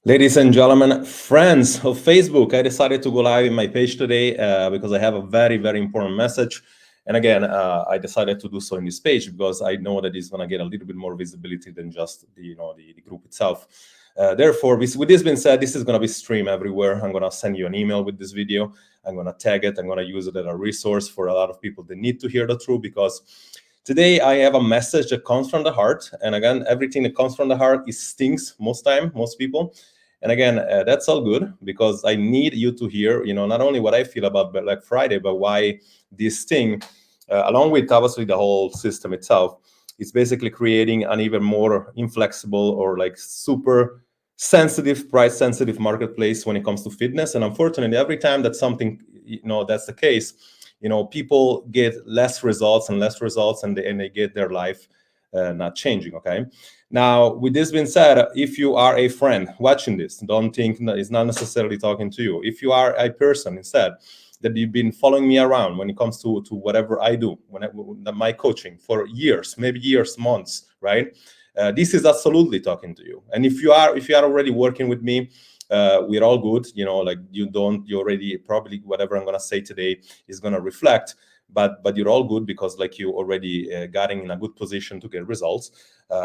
Ladies and gentlemen, friends of Facebook, I decided to go live in my page today because I have a very, very important message. And again, I decided to do so in this page because I know that it's going to get a little bit more visibility than just the group itself. Therefore, with this being said, this is going to be streamed everywhere. I'm going to send you an email with this video. I'm going to tag it. I'm going to use it as a resource for a lot of people that need to hear the truth, because today I have a message that comes from the heart. And again, everything that comes from the heart, it stings most people. And again, that's all good, because I need you to hear, not only what I feel about Black Friday, but why this thing, along with obviously the whole system itself, is basically creating an even more inflexible or like super sensitive, price sensitive marketplace when it comes to fitness. And unfortunately, every time that something, that's the case, people get less results and less results, and they get their life not changing. Okay. Now, with this being said, if you are a friend watching this, don't think that it's not necessarily talking to you. If you are a person instead that you've been following me around when it comes to whatever I do, my coaching for years, maybe years, months, right? This is absolutely talking to you. And if you are already working with me, we're all good. Like you already probably whatever I'm gonna say today is gonna reflect. But you're all good, because like you already getting in a good position to get results.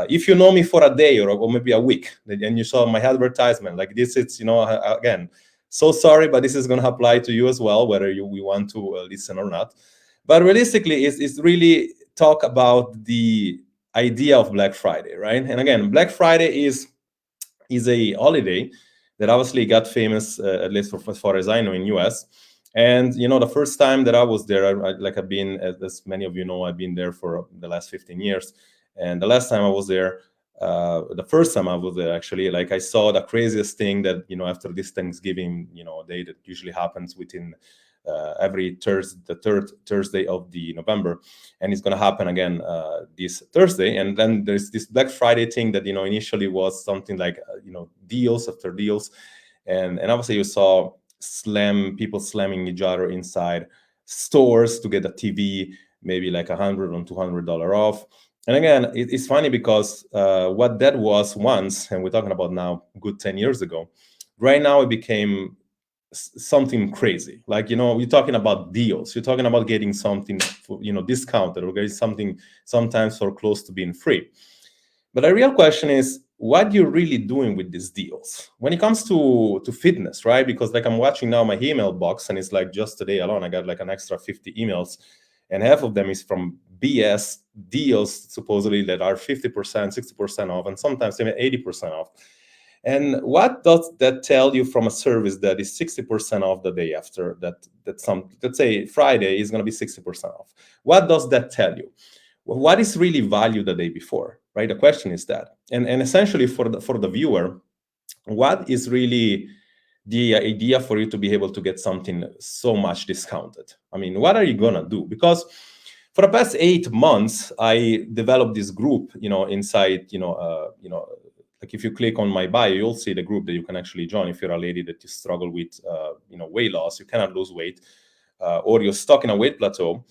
If you know me for a day or maybe a week, and you saw my advertisement like this, it's again, so sorry, but this is going to apply to you as well, whether we want to listen or not. But realistically, it's really talk about the idea of Black Friday, right? And again, Black Friday is a holiday that obviously got famous, at least for as far as I know, in US. And the first time that I was there, I've been, as many of you know, I've been there for the last 15 years. And the last time I was there, the first time I was there, actually, like I saw the craziest thing that, after this Thanksgiving, day that usually happens within every the third Thursday of the November, and it's going to happen again this Thursday. And then there's this Black Friday thing that initially was something like deals after deals, and obviously you saw people slamming each other inside stores to get a TV, maybe like $100 or $200 off. And again, it's funny because what that was once, and we're talking about now good 10 years ago, right now it became something crazy. Like, you're talking about deals, you're talking about getting something for, discounted, or getting something sometimes for close to being free. But the real question is, what you're really doing with these deals when it comes to fitness, right? Because like I'm watching now my email box, and it's like just today alone I got like an extra 50 emails, and half of them is from BS deals supposedly that are 50%, 60% off, and sometimes even 80% off. And what does that tell you from a service that is 60% off the day after that let's say Friday is going to be 60% off? What does that tell you? Well, what is really value the day before, right? The question is that. And essentially for the viewer, what is really the idea for you to be able to get something so much discounted? I mean, what are you going to do? Because for the past 8 months, I developed this group, inside, like if you click on my bio, you'll see the group that you can actually join if you're a lady that you struggle with, weight loss, you cannot lose weight, or you're stuck in a weight plateau.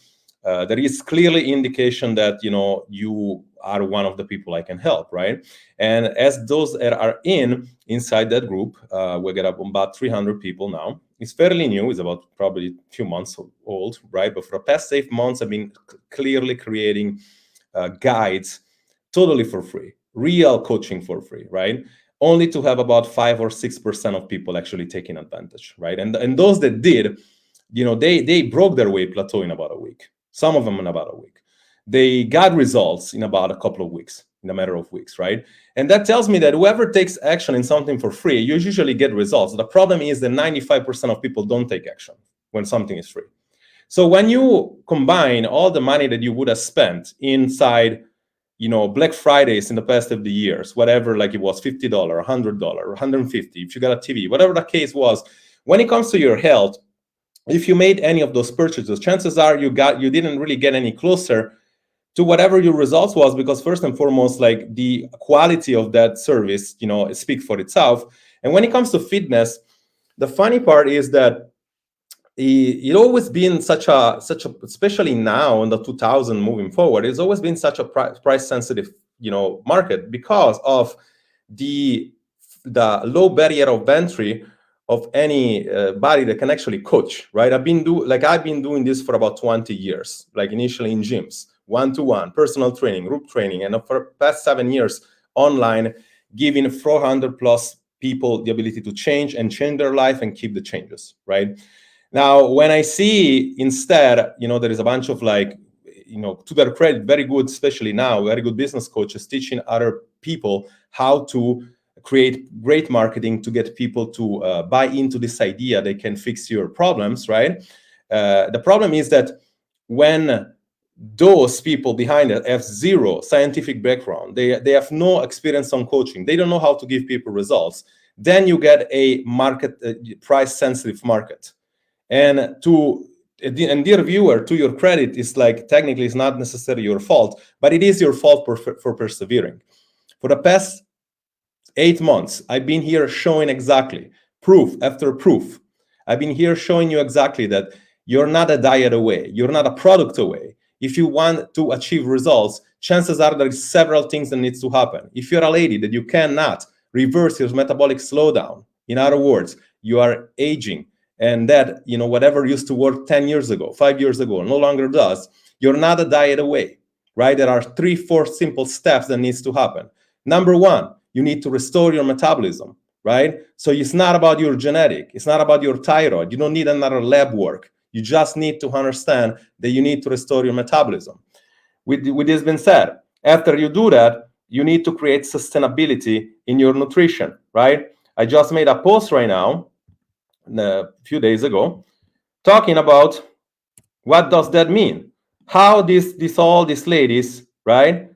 There is clearly indication that you are one of the people I can help, right? And as those that are inside that group, we get up about 300 people now. It's fairly new; it's about probably a few months old, right? But for the past 8 months, I've been clearly creating guides totally for free, real coaching for free, right? Only to have about 5 or 6% of people actually taking advantage, right? And those that did, they broke their weight plateau in about a week. Some of them in about a week. They got results in about a couple of weeks, in a matter of weeks, right? And that tells me that whoever takes action in something for free, you usually get results. The problem is that 95% of people don't take action when something is free. So when you combine all the money that you would have spent inside, Black Fridays in the past of the years, whatever, like it was $50, $100, $150, if you got a TV, whatever the case was, when it comes to your health, if you made any of those purchases, chances are you didn't really get any closer to whatever your results was, because first and foremost, like the quality of that service, speak for itself. And when it comes to fitness, the funny part is that it always been such a, especially now in the 2000 moving forward, it's always been such a price sensitive, market, because of the the low barrier of entry of any body that can actually coach, right? I've been doing this for about 20 years, like initially in gyms, one-to-one, personal training, group training, and for the past 7 years online, giving 400 plus people the ability to change their life and keep the changes, right? Now, when I see instead, there is a bunch of to their credit, very good, especially now, very good business coaches teaching other people how to create great marketing to get people to buy into this idea they can fix your problems, right? The problem is that when those people behind it have zero scientific background, they have no experience on coaching, they don't know how to give people results, then you get a market, price sensitive market. And dear viewer, to your credit, it's like technically it's not necessarily your fault, but it is your fault for persevering. For the past 8 months, I've been here showing exactly proof after proof. I've been here showing you exactly that you're not a diet away, you're not a product away. If you want to achieve results, chances are there is several things that needs to happen. If you're a lady that you cannot reverse your metabolic slowdown, in other words, you are aging, and that whatever used to work 10 years ago, 5 years ago, no longer does, you're not a diet away, right? There are 3-4 simple steps that needs to happen. Number one, you need to restore your metabolism, right? So it's not about your genetic, it's not about your thyroid, you don't need another lab work, you just need to understand that you need to restore your metabolism. With this being said, after you do that, you need to create sustainability in your nutrition, right? I just made a post right now, a few days ago, talking about what does that mean, how all these ladies, right,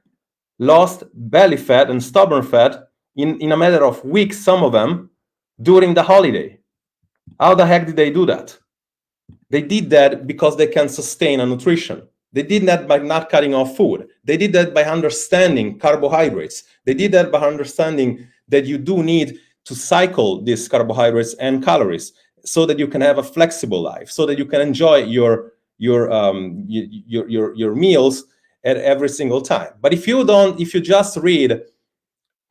lost belly fat and stubborn fat in a matter of weeks, some of them during the holiday. How the heck did they do that? They did that because they can sustain a nutrition. They did that by not cutting off food. They did that by understanding carbohydrates. They did that by understanding that you do need to cycle these carbohydrates and calories so that you can have a flexible life, so that you can enjoy your meals at every single time. But if you just read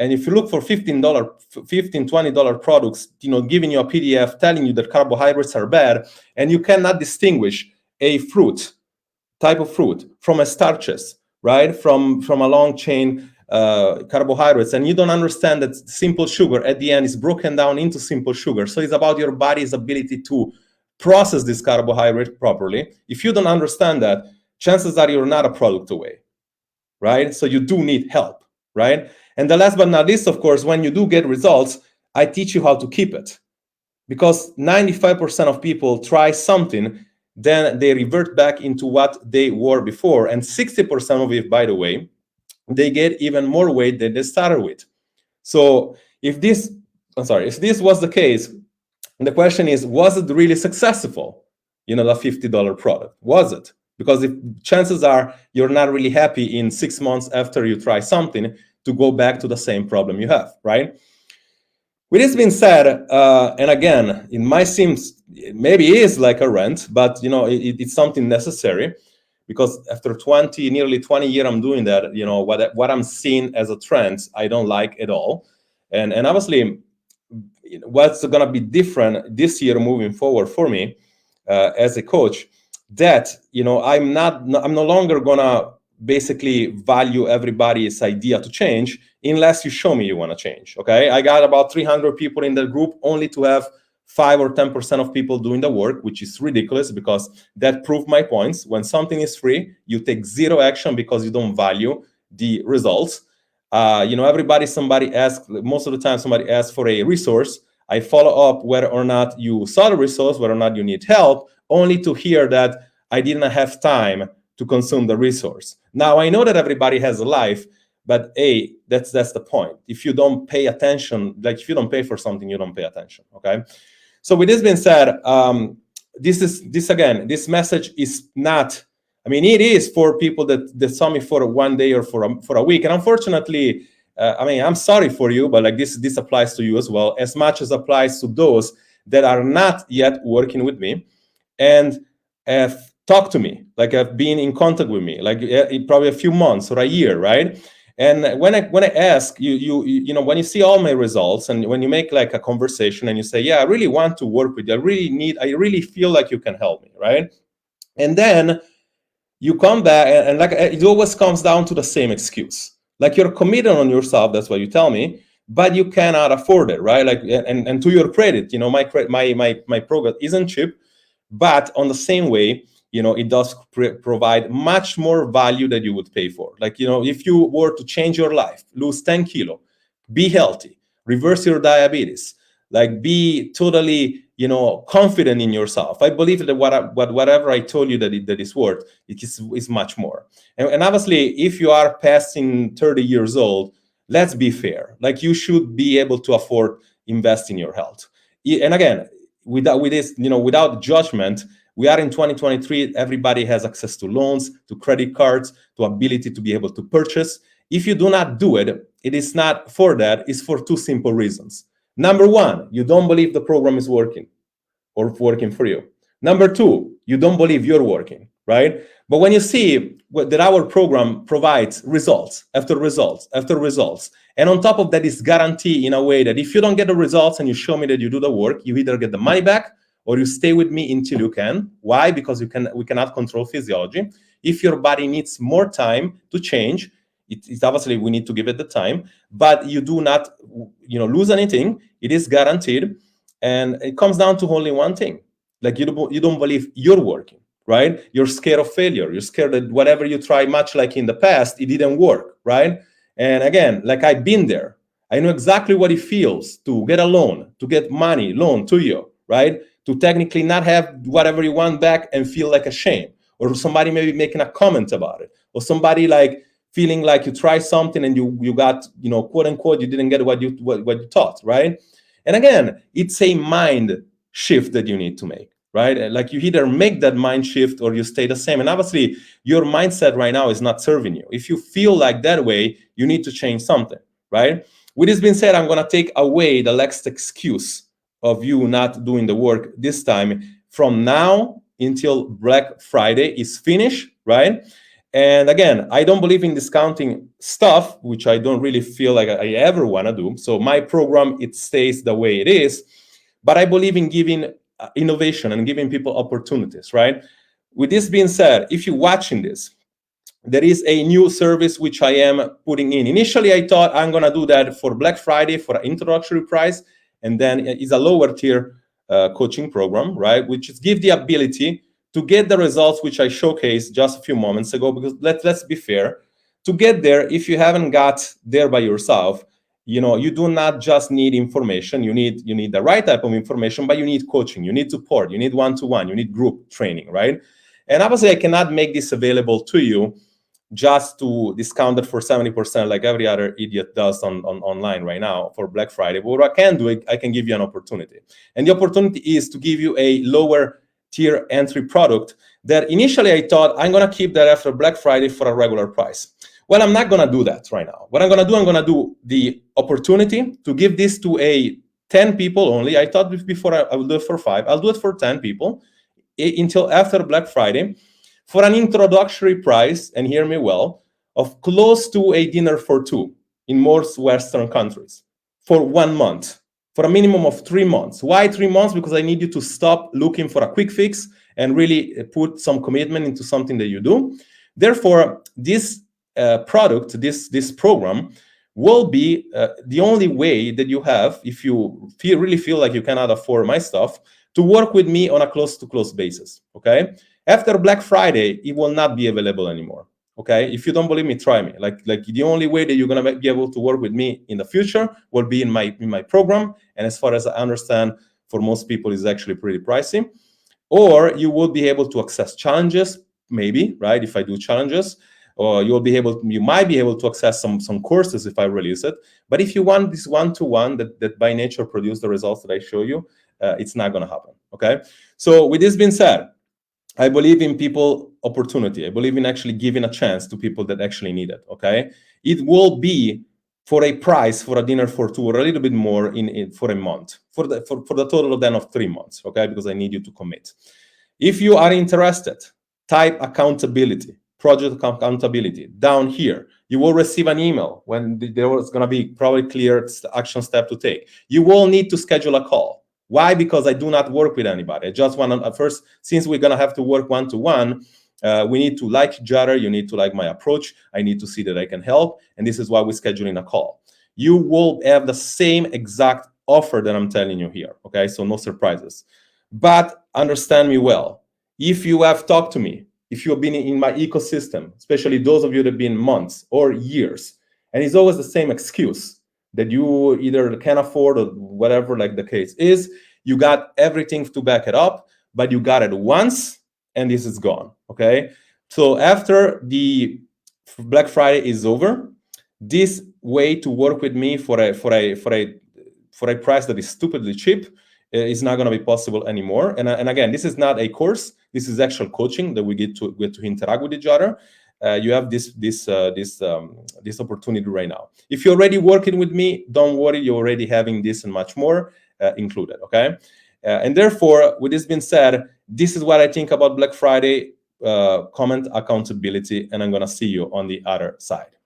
and if you look for $20 products, giving you a PDF telling you that carbohydrates are bad, and you cannot distinguish a type of fruit from a starches, right? From a long chain carbohydrates, and you don't understand that simple sugar at the end is broken down into simple sugar. So it's about your body's ability to process this carbohydrate properly. If you don't understand that, chances are you're not a product away, right? So you do need help, right? And the last but not least, of course, when you do get results, I teach you how to keep it. Because 95% of people try something, then they revert back into what they were before. And 60% of it, by the way, they get even more weight than they started with. So if this was the case, the question is, was it really successful? The $50 product, was it? Because if chances are you're not really happy in 6 months after you try something to go back to the same problem you have, right? With this being said, and again, it might seem maybe it is like a rant, but it's something necessary, because after nearly 20 years I'm doing that, what I'm seeing as a trend, I don't like at all. And obviously, what's going to be different this year moving forward for me as a coach, that I'm no longer going to basically value everybody's idea to change unless you show me you want to change. Okay, I got about 300 people in the group, only to have 5 or 10% of people doing the work, which is ridiculous, because that proved my points. When something is free, you take zero action because you don't value the results. Somebody asks, most of the time somebody asks for a resource, I follow up whether or not you saw the resource, whether or not you need help, only to hear that I didn't have time to consume the resource. Now, I know that everybody has a life, but that's the point. If you don't pay attention, like if you don't pay for something, you don't pay attention, okay? So with this being said, this message is not, it is for people that saw me for one day or for a week. And unfortunately, I'm sorry for you, but this applies to you as well, as much as applies to those that are not yet working with me and have talked to me, have been in contact with me, probably a few months or a year, right? And when I ask you know, when you see all my results and when you make like a conversation and you say, yeah, I really want to work with you, I really feel like you can help me, right? And then you come back and like it always comes down to the same excuse. Like you're committed on yourself, that's what you tell me, but you cannot afford it, right? Like, and to your credit, you know, my program isn't cheap, but on the same way, you know, it does provide much more value that you would pay for. Like, you know, if you were to change your life, lose 10 kilo, be healthy, reverse your diabetes, like be totally, you know, confident in yourself. I believe that whatever I told you that is worth, it is much more. And obviously, if you are passing 30 years old, let's be fair. Like you should be able to afford invest in your health. And again, with this, you know, without judgment, we are in 2023. Everybody has access to loans, to credit cards, to ability to be able to purchase. If you do not do it, it is not for that. It's for two simple reasons. Number one, you don't believe the program is working or working for you. Number two, you don't believe you're working, right? But when you see that our program provides results after results after results, and on top of that is guarantee in a way that if you don't get the results and you show me that you do the work, you either get the money back or you stay with me until you can. Why? Because we cannot control physiology. If your body needs more time to change, it's obviously we need to give it the time, but you do not, you know, lose anything. It is guaranteed, and it comes down to only one thing: like you don't believe you're working, right? You're scared of failure. You're scared that whatever you try, much like in the past, it didn't work, right? And again, like I've been there. I know exactly what it feels to get a loan, to get money loan to you, right? To technically not have whatever you want back and feel like a shame, or somebody maybe making a comment about it, or somebody like feeling like you try something and you got, you know, quote unquote, you didn't get what you thought, right? And again, it's a mind shift that you need to make, right? Like you either make that mind shift or you stay the same. And obviously, your mindset right now is not serving you. If you feel like that way, you need to change something, right? With this being said, I'm going to take away the next excuse of you not doing the work this time. From now until Black Friday is finished, right? And again, I don't believe in discounting stuff, which I don't really feel like I ever want to do. So my program, it stays the way it is. But I believe in giving innovation and giving people opportunities, right? With this being said, if you're watching this, there is a new service which I am putting in. Initially, I thought I'm going to do that for Black Friday for an introductory price. And then it's a lower tier coaching program, right? Which is give the ability to get the results which I showcased just a few moments ago. Because let's be fair, to get there, if you haven't got there by yourself, you know, you do not just need information. You need the right type of information, but you need coaching, you need support, you need one-to-one, you need group training, right? And obviously, I cannot make this available to you just to discount it for 70% like every other idiot does on online right now for Black Friday. But what I can do, I can give you an opportunity. And the opportunity is to give you a lower tier entry product that initially I thought I'm going to keep that after Black Friday for a regular price. Well, I'm not going to do that right now. What I'm going to do the opportunity to give this to 10 people only. I thought before I will do it for 5. I'll do it for 10 people until after Black Friday for an introductory price, and hear me well, of close to a dinner for 2 in most Western countries for 1 month, for a minimum of 3 months. Why 3 months? Because I need you to stop looking for a quick fix and really put some commitment into something that you do. Therefore, this product, this program, will be the only way that you have, if you really feel like you cannot afford my stuff, to work with me on a close-to-close basis, okay? After Black Friday, it will not be available anymore, okay? If you don't believe me, try me. Like the only way that you're gonna be able to work with me in the future will be in my program. And as far as I understand, for most people, it's actually pretty pricey. Or you will be able to access challenges, maybe, right? If I do challenges, or you might be able to access some courses if I release it. But if you want this one-to-one that by nature produce the results that I show you, it's not going to happen, okay? So with this being said, I believe in people opportunity. I believe in actually giving a chance to people that actually need it, okay? It will be for a price for a dinner for 2 or a little bit more for a month, for the total then of 3 months, okay? Because I need you to commit. If you are interested, type accountability, project accountability down here. You will receive an email when there was going to be probably clear action step to take. You will need to schedule a call. Why? Because I do not work with anybody. I just want to first, since we're going to have to work one-to-one, we need to like each other. You need to like my approach. I need to see that I can help. And this is why we're scheduling a call. You will have the same exact offer that I'm telling you here. Okay, so no surprises. But understand me well. If you have talked to me, if you have been in my ecosystem, especially those of you that have been months or years, and it's always the same excuse that you either can't afford or whatever like the case is, you got everything to back it up, but you got it once and this is gone, okay? So after the Black Friday is over, this way to work with me for a price that is stupidly cheap is not going to be possible anymore. And again, this is not a course. This is actual coaching that we get to interact with each other. You have this opportunity right now. If you're already working with me, don't worry. You're already having this and much more included. Okay. And therefore, with this being said, this is what I think about Black Friday. Comment accountability, and I'm going to see you on the other side.